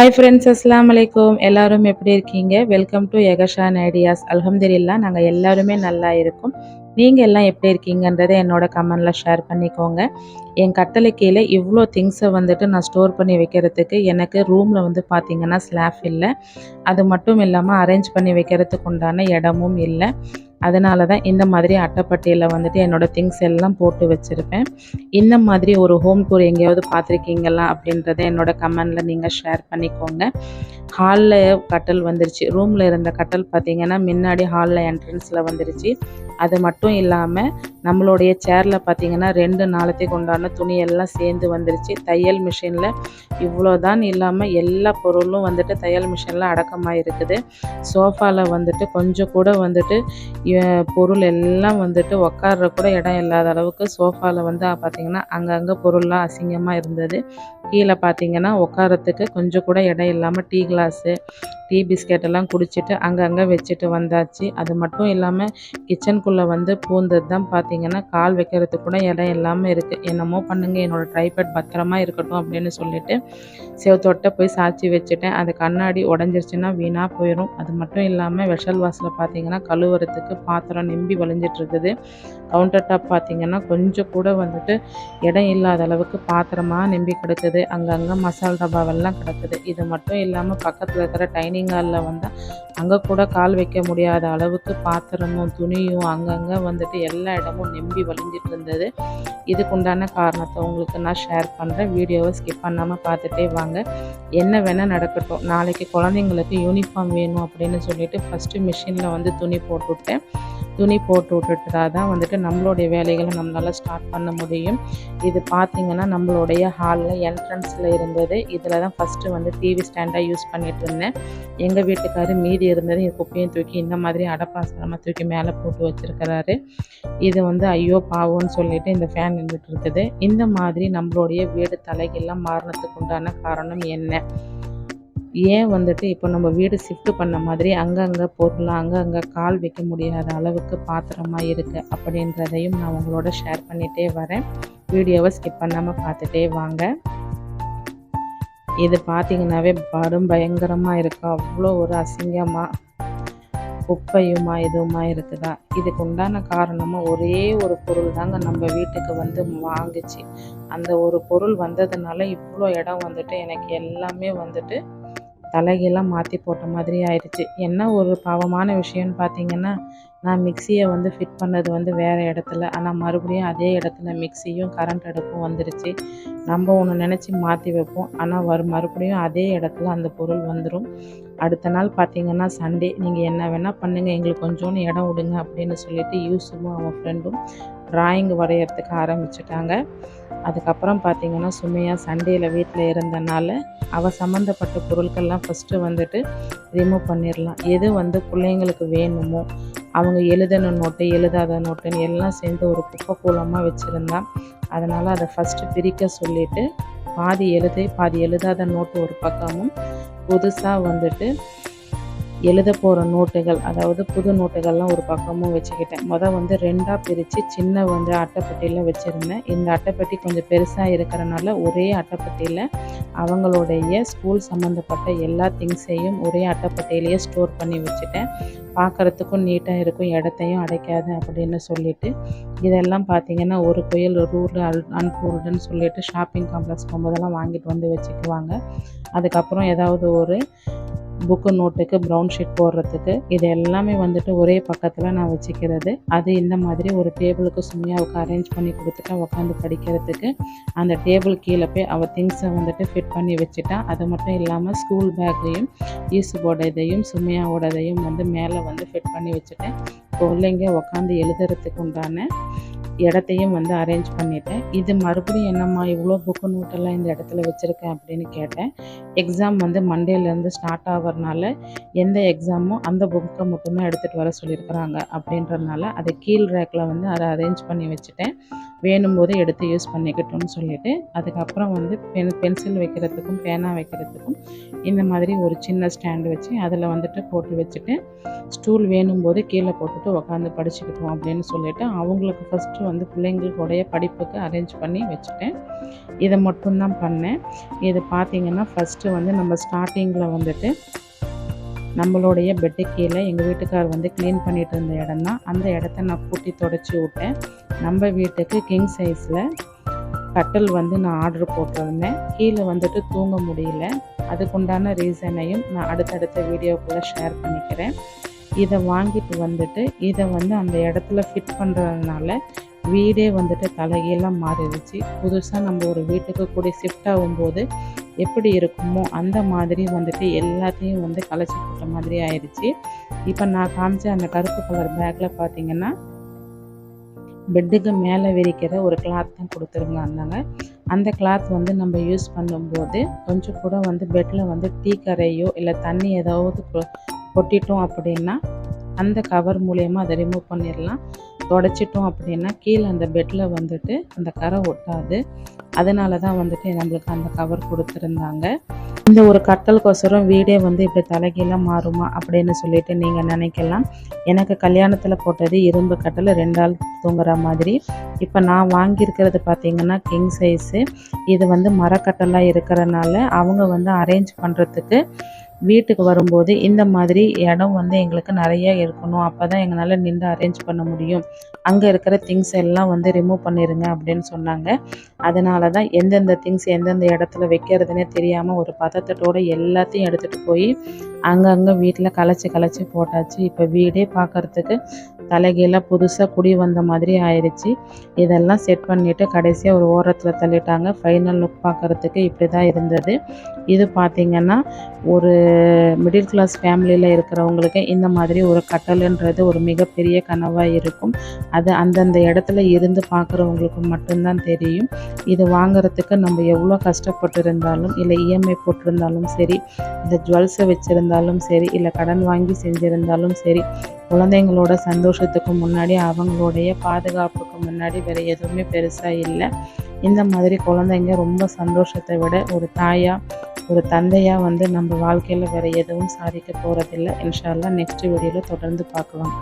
Hi friends, அஸ்ஸலாமு அலைக்கும். எல்லாரும் எப்படி இருக்கீங்க? வெல்கம் டு எகஷான் ஐடியாஸ். அல்ஹம்துலில்லாஹ் நாங்கள் எல்லாருமே நல்லா இருக்கோம். நீங்கள் எல்லாம் எப்படி இருக்கீங்கன்றதை என்னோட கமெண்டில் ஷேர் பண்ணிக்கோங்க. என் கட்டளை கீழே இவ்வளோ திங்ஸை வந்துட்டு நான் ஸ்டோர் பண்ணி வைக்கிறதுக்கு எனக்கு ரூமில் வந்து பார்த்திங்கன்னா ஸ்லாப் இல்லை. அது மட்டும் இல்லாமல் அரேஞ்ச் பண்ணி வைக்கிறதுக்கு உண்டான இடமும் இல்லை. அதனால தான் இந்த மாதிரி அட்டைப்பட்டியில் வந்துட்டு என்னோடய திங்ஸ் எல்லாம் போட்டு வச்சுருப்பேன். இந்த மாதிரி ஒரு ஹோம் டூர் எங்கேயாவது பார்த்துருக்கீங்களா அப்படின்றத என்னோட கமெண்டில் நீங்கள் ஷேர் பண்ணிக்கோங்க. ஹாலில் கட்டல் வந்துருச்சு. ரூமில் இருந்த கட்டல் பார்த்திங்கன்னா முன்னாடி ஹாலில் என்ட்ரன்ஸில் வந்துருச்சு. அது மட்டும் இல்லாமல் நம்மளுடைய சேரில் பார்த்திங்கன்னா 2 நாளத்துக்கு உண்டான துணியெல்லாம் சேர்ந்து வந்துருச்சு. தையல் மிஷினில் இவ்வளோதான் இல்லாமல் எல்லா பொருளும் வந்துட்டு தையல் மிஷினில் அடக்கமாக இருக்குது. சோஃபாவில் வந்துட்டு கொஞ்சம் கூட வந்துட்டு பொருள் எல்லாம் வந்துட்டு உட்கார்ற கூட இடம் இல்லாத அளவுக்கு சோஃபாவில் வந்து பார்த்திங்கன்னா அங்கங்கே பொருள்லாம் அசிங்கமாக இருந்தது. கீழே பார்த்திங்கன்னா உட்காரத்துக்கு கொஞ்சம் கூட இடம் இல்லாமல் டீ கிளாஸு, டீ பிஸ்கெட் எல்லாம் குடிச்சிட்டு அங்கங்கே வச்சுட்டு வந்தாச்சு. அது மட்டும் இல்லாமல் கிச்சனுக்குள்ளே வந்து பூந்தது தான் பார்த்திங்கன்னா கால் வைக்கிறதுக்கு கூட இடம் இல்லாமல் இருக்குது. என்னமோ பண்ணுங்கள், என்னோடய ட்ரைபேட் பத்திரமா இருக்கட்டும் அப்படின்னு சொல்லிட்டு செவத்தொட்ட போய் சாய்ச்சி வச்சுட்டேன். அது கண்ணாடி உடஞ்சிருச்சுன்னா வீணாக போயிடும். அது மட்டும் இல்லாமல் வெஷல் வாசலில் பார்த்திங்கன்னா கழுவுறதுக்கு பாத்திரம் நிம்பி வழிஞ்சிட்டு இருக்குது. கவுண்டர் டாப் பார்த்திங்கன்னா கொஞ்சம் கூட வந்துட்டு இடம் இல்லாத அளவுக்கு பாத்திரமாக நிம்பி கிடக்குது. அங்கங்கே மசால் டப்பாவெல்லாம் கிடக்குது. இது மட்டும் இல்லாமல் பக்கத்தில் இருக்கிற டைனிங் ஹாலில் வந்தால் அங்கே கூட கால் வைக்க முடியாத அளவுக்கு பாத்திரமும் துணியும் அங்கங்கே வந்துட்டு எல்லா இடமும் நிம்பி வழிஞ்சிட்டு இருந்தது. இதுக்குண்டான காரணத்தை உங்களுக்கு நான் ஷேர் பண்ணுறேன். வீடியோவை ஸ்கிப் பண்ணாமல் பார்த்துட்டே வாங்க. என்ன வேணால் நடக்கட்டும், நாளைக்கு குழந்தைங்களுக்கு யூனிஃபார்ம் வேணும் அப்படின்னு சொல்லிட்டு ஃபஸ்ட்டு மிஷினில் வந்து துணி போட்டுவிட்டேன். துணி போட்டு விட்டுட்டா தான் வந்துட்டு நம்மளுடைய வேலைகளை நம்மளால் ஸ்டார்ட் பண்ண முடியும். இது பார்த்திங்கன்னா நம்மளுடைய ஹாலில் என்ட்ரன்ஸில் இருந்தது. இதில் தான் ஃபஸ்ட்டு வந்து டிவி ஸ்டாண்டாக யூஸ் பண்ணிகிட்டு இருந்தேன். எங்கள் வீட்டுக்காரர் மீதி இருந்தது என் குப்பையும் தூக்கி இந்த மாதிரி அடப்பாசனமாக தூக்கி மேலே போட்டு வச்சுருக்கிறாரு. இது வந்து ஐயோ பாவம்னு சொல்லிட்டு இந்த ஃபேன் நின்றுட்டு இருக்குது. இந்த மாதிரி நம்மளுடைய வீடு தலைகெல்லாம் மாறினதுக்கு உண்டான காரணம் என்ன? ஏன் வந்துட்டு இப்போ நம்ம வீடு ஷிஃப்ட் பண்ண மாதிரி அங்கங்கே பொருள் அங்கங்கே கால் வைக்க முடியாத அளவுக்கு பாத்திரமாக இருக்குது அப்படின்றதையும் நான் உங்களோட ஷேர் பண்ணிகிட்டே வரேன். வீடியோவை ஸ்கிப் பண்ணாமல் பார்த்துட்டே வாங்க. இது பார்த்திங்கனாவே படும் பயங்கரமாக இருக்குது. அவ்வளோ ஒரு அசிங்கமாக குப்பையுமா இதுவுமா இருக்குதா? இதுக்கு உண்டான காரணமாக ஒரே ஒரு பொருள் தாங்க நம்ம வீட்டுக்கு வந்து வாங்குச்சு. அந்த ஒரு பொருள் வந்ததுனால இவ்வளோ இடம் வந்துட்டு எனக்கு எல்லாமே வந்துட்டு தலைகெல்லாம் மாற்றி போட்ட மாதிரி ஆயிடுச்சு. என்ன ஒரு பாவமான விஷயம்னு பார்த்திங்கன்னா, நான் மிக்சியை வந்து ஃபிட் பண்ணது வந்து வேறு இடத்துல, ஆனால் மறுபடியும் அதே இடத்துல மிக்சியும் கரண்ட் அடுப்பும் வந்துருச்சு. நம்ம ஒன்று நினச்சி மாற்றி வைப்போம், ஆனால் மறுபடியும் அதே இடத்துல அந்த பொருள் வந்துடும். அடுத்த நாள் பார்த்திங்கன்னா சண்டே, நீங்கள் என்ன வேணால் பண்ணுங்கள், எங்களுக்கு கொஞ்சோன்னு இடம் விடுங்க அப்படின்னு சொல்லிட்டு யூசுஃபும் அவன் ஃப்ரெண்டும் ட்ராயிங் வரைகிறதுக்கு ஆரம்பிச்சிட்டாங்க. அதுக்கப்புறம் பார்த்திங்கன்னா சுமையா சண்டேயில் வீட்டில் இருந்தனால அவள் சம்மந்தப்பட்ட பொருட்கள்லாம் ஃபஸ்ட்டு வந்துட்டு ரிமூவ் பண்ணிடலாம். எது வந்து பிள்ளைங்களுக்கு வேணுமோ அவங்க எழுதின நோட்டு எழுதாத நோட்டுன்னு எல்லாம் சேர்ந்து ஒரு குப்பை கூலமாக வச்சுருந்தான். அதனால் அதை ஃபஸ்ட்டு பிரிக்க சொல்லிவிட்டு பாதி எழுதாத நோட்டு ஒரு பக்கமும் புதுசாக வந்துட்டு எழுத போகிற நோட்டுகள், அதாவது புது நோட்டுகள்லாம் ஒரு பக்கமும் வச்சுக்கிட்டேன். வந்து 2ஆக பிரித்து சின்ன வந்து அட்டைப்பட்டியில் வச்சுருந்தேன். இந்த அட்டைப்பட்டி கொஞ்சம் பெருசாக இருக்கிறனால ஒரே அட்டைப்பட்டியில் அவங்களுடைய ஸ்கூல் சம்மந்தப்பட்ட எல்லா திங்ஸையும் ஒரே அட்டைப்பட்டியிலேயே ஸ்டோர் பண்ணி வச்சுட்டேன். பார்க்குறதுக்கும் நீட்டாக இருக்கும், இடத்தையும் அடைக்காது அப்படின்னு சொல்லிட்டு. இதெல்லாம் பார்த்திங்கன்னா ஒரு கோயில் ரூல் அன்ரூல்டுன்னு சொல்லிட்டு ஷாப்பிங் காம்ப்ளெக்ஸ் போகும்போதெல்லாம் வாங்கிட்டு வந்து வச்சுக்குவாங்க. அதுக்கப்புறம் ஏதாவது ஒரு புக்கு நோட்டுக்கு ப்ரௌன் ஷீட் போடுறதுக்கு இது எல்லாமே வந்துட்டு ஒரே பக்கத்தில் நான் வச்சுக்கிறது. அது இந்த மாதிரி ஒரு டேபிளுக்கு சுமையாவுக்கு அரேஞ்ச் பண்ணி கொடுத்துட்டா உட்காந்து படிக்கிறதுக்கு. அந்த டேபிள் கீழே போய் அவள் திங்ஸை வந்துட்டு ஃபிட் பண்ணி வச்சுட்டா. அது மட்டும் இல்லாமல் ஸ்கூல் பேக்கையும் யூசுஃபோடதையும் சுமையாவோடதையும் வந்து மேலே வந்து ஃபிட் பண்ணி வச்சுட்டேன். பிள்ளைங்க உட்காந்து எழுதுறதுக்கு உண்டான இடத்தையும் வந்து அரேஞ்ச் பண்ணிட்டேன். இது மறுபடியும் என்னம்மா இவ்வளோ புக்கு நோட்டெல்லாம் இந்த இடத்துல வச்சுருக்கேன் அப்படின்னு கேட்டேன். எக்ஸாம் வந்து மண்டேலேருந்து ஸ்டார்ட் ஆகிறனால எந்த எக்ஸாமோ அந்த புக்கை மட்டும்தான் எடுத்துகிட்டு வர சொல்லியிருக்கிறாங்க அப்படின்றதுனால அதை கீழ் ரேக்கில் வந்து அதை அரேஞ்ச் பண்ணி வச்சுட்டேன். வேணும்போது எடுத்து யூஸ் பண்ணிக்கிட்டோன்னு சொல்லிவிட்டு அதுக்கப்புறம் வந்து பென்சில் வைக்கிறதுக்கும் பேனா வைக்கிறதுக்கும் இந்த மாதிரி ஒரு சின்ன ஸ்டாண்டு வச்சு அதில் வந்துட்டு போட்டு வச்சுட்டு ஸ்டூல் வேணும்போது கீழே போட்டுட்டு உட்காந்து படிச்சுக்கிட்டோம் அப்படின்னு சொல்லிவிட்டு அவங்களுக்கு ஃபஸ்ட்டு வந்து பிள்ளைங்களுடைய படிப்புக்கு அரேஞ்ச் பண்ணி வச்சுட்டேன். இதை மட்டும்தான் பண்ணேன். இது பார்த்திங்கன்னா ஃபஸ்ட்டு வந்து நம்ம ஸ்டார்டிங்கில் வந்துட்டு நம்மளுடைய பெட்டு கீழே எங்கள் வீட்டுக்கார் வந்து க்ளீன் பண்ணிகிட்டு இருந்த இடம் தான். அந்த இடத்த நான் கூட்டி தொடச்சி விட்டேன். நம்ம வீட்டுக்கு கிங் சைஸில் கட்டில் வந்து நான் ஆர்டர் போட்டிருந்தேன். கீழே வந்துட்டு தூங்க முடியல. அதுக்குண்டான ரீசனையும் நான் அடுத்தடுத்த வீடியோக்குள்ளே ஷேர் பண்ணிக்கிறேன். இதை வாங்கிட்டு வந்துட்டு இதை வந்து அந்த இடத்துல ஃபிட் பண்ணுறதுனால வீடே வந்துட்டு தலைகீழாக மாறிடுச்சு. புதுசாக நம்ம ஒரு வீட்டுக்கு கூடி ஷிஃப்ட் ஆகும்போது எப்படி இருக்குமோ அந்த மாதிரி வந்துட்டு எல்லாத்தையும் வந்து கலைச்சி போட்ட மாதிரி ஆயிடுச்சு. இப்போ நான் காமிச்ச அந்த கருப்பு கலர் பேக்கில் பார்த்திங்கன்னா பெட்டுக்கு மேலே விரிக்கிற ஒரு கிளாத் தான் கொடுத்துருந்தாங்க. அந்த கிளாத் வந்து நம்ம யூஸ் பண்ணும்போது கொஞ்சம் கூட வந்து பெட்டில் வந்து டீ கரையோ இல்லை தண்ணி ஏதாவது கொட்டிட்டோம் அப்படின்னா அந்த கவர் மூலயமா அதை ரிமூவ் பண்ணிடலாம். தொடச்சிட்டோம் அப்படின்னா கீழே அந்த பெட்டில் வந்துட்டு அந்த கரை ஒட்டாது. அதனால தான் வந்துட்டு நம்மளுக்கு அந்த கவர் கொடுத்துருந்தாங்க. இந்த ஒரு கட்டலுக்கோசரம் வீடே வந்து இப்படி தலைகீழாக மாறுமா அப்படின்னு சொல்லிட்டு நீங்கள் நினைக்கலாம். எனக்கு கல்யாணத்தில் போட்டது இரும்பு கட்டல் 2 ஆள் தூங்குற மாதிரி. இப்போ நான் வாங்கியிருக்கிறது பார்த்திங்கன்னா கிங் சைஸு. இது வந்து மரக்கட்டலாக இருக்கிறனால அவங்க வந்து அரேஞ்ச் பண்ணுறதுக்கு வீட்டுக்கு வரும்போது இந்த மாதிரி இடம் வந்து எங்களுக்கு நிறைய இருக்கணும், அப்போ தான் எங்களால் நின்று அரேஞ்ச் பண்ண முடியும், அங்கே இருக்கிற திங்ஸ் எல்லாம் வந்து ரிமூவ் பண்ணிடுங்க அப்படின்னு சொன்னாங்க. அதனால தான் எந்தெந்த திங்ஸ் எந்தெந்த இடத்துல வைக்கிறதுனே தெரியாமல் ஒரு பதட்டத்தோடு எல்லாத்தையும் எடுத்துகிட்டு போய் அங்கங்கே வீட்டில் கலைச்சி போட்டாச்சு. இப்போ வீடே பார்க்குறதுக்கு தலைகீழாக புதுசாக குடி வந்த மாதிரி ஆயிடுச்சு. இதெல்லாம் செட் பண்ணிவிட்டு கடைசியாக ஒரு ஓரத்தில் தள்ளிட்டாங்க. ஃபைனல் லுக் பார்க்குறதுக்கு இப்படி தான் இருந்தது. இது பார்த்திங்கன்னா ஒரு மிடில் கிளாஸ் ஃபேமிலியில் இருக்கிறவங்களுக்கு இந்த மாதிரி ஒரு கட்டலுன்றது ஒரு மிகப்பெரிய கனவாக இருக்கும். அது அந்தந்த இடத்துல இருந்து பார்க்குறவங்களுக்கு மட்டும்தான் தெரியும். இது வாங்குறதுக்கு நம்ம எவ்வளோ கஷ்டப்பட்டு இருந்தாலும் இல்லை இஎம்ஐ போட்டிருந்தாலும் சரி, இல்லை ஜுவல்ஸை வச்சுருந்தாலும் சரி, இல்லை கடன் வாங்கி செஞ்சுருந்தாலும் சரி, குழந்தைங்களோட சந்தோஷத்துக்கு முன்னாடி அவங்களுடைய பாதுகாப்புக்கு முன்னாடி வேறு எதுவுமே பெருசாக இல்லை. இந்த மாதிரி குழந்தைங்க ரொம்ப சந்தோஷத்தை விட ஒரு தாயாக ஒரு தந்தையாக வந்து நம்ம வாழ்க்கையில் வேறு எதுவும் சாதிக்க போகிறதில்ல. இன்ஷா அல்லாஹ் நெக்ஸ்ட் வீடியோவில் தொடர்ந்து பார்க்கலாம்.